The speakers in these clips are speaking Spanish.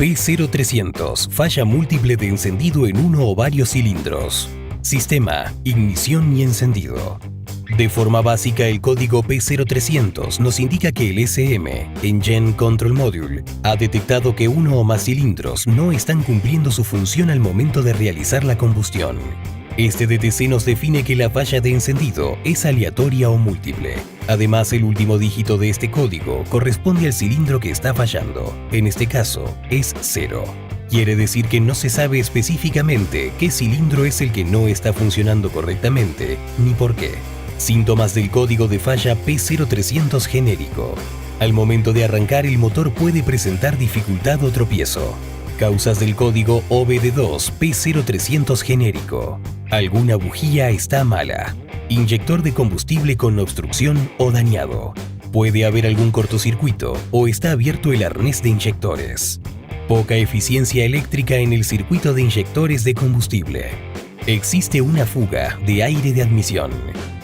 P0300, falla múltiple de encendido en uno o varios cilindros. Sistema, ignición y encendido. De forma básica, el código P0300 nos indica que el SM, Engine Control Module, ha detectado que uno o más cilindros no están cumpliendo su función al momento de realizar la combustión. Este DTC nos define que la falla de encendido es aleatoria o múltiple. Además, el último dígito de este código corresponde al cilindro que está fallando. En este caso, es 0. Quiere decir que no se sabe específicamente qué cilindro es el que no está funcionando correctamente, ni por qué. Síntomas del código de falla P0300 genérico. Al momento de arrancar, el motor puede presentar dificultad o tropiezo. Causas del código OBD2 P0300 genérico. Alguna bujía está mala. Inyector de combustible con obstrucción o dañado. Puede haber algún cortocircuito o está abierto el arnés de inyectores. Poca eficiencia eléctrica en el circuito de inyectores de combustible. Existe una fuga de aire de admisión.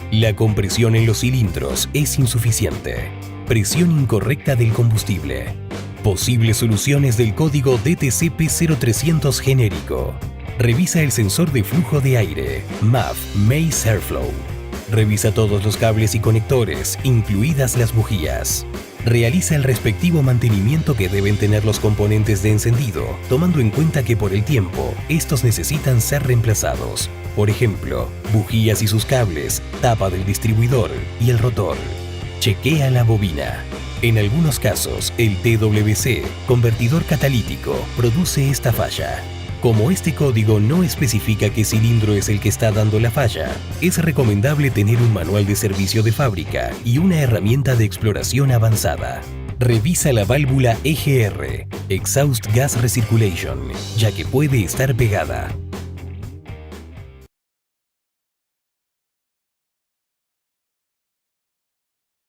La compresión en los cilindros es insuficiente. Presión incorrecta del combustible. Posibles soluciones del código DTC P0300 genérico. Revisa el sensor de flujo de aire, MAF, Maze Airflow. Revisa todos los cables y conectores, incluidas las bujías. Realiza el respectivo mantenimiento que deben tener los componentes de encendido, tomando en cuenta que por el tiempo, estos necesitan ser reemplazados. Por ejemplo, bujías y sus cables, tapa del distribuidor y el rotor. Chequea la bobina. En algunos casos, el TWC, convertidor catalítico, produce esta falla. Como este código no especifica qué cilindro es el que está dando la falla, es recomendable tener un manual de servicio de fábrica y una herramienta de exploración avanzada. Revisa la válvula EGR, Exhaust Gas Recirculation, ya que puede estar pegada.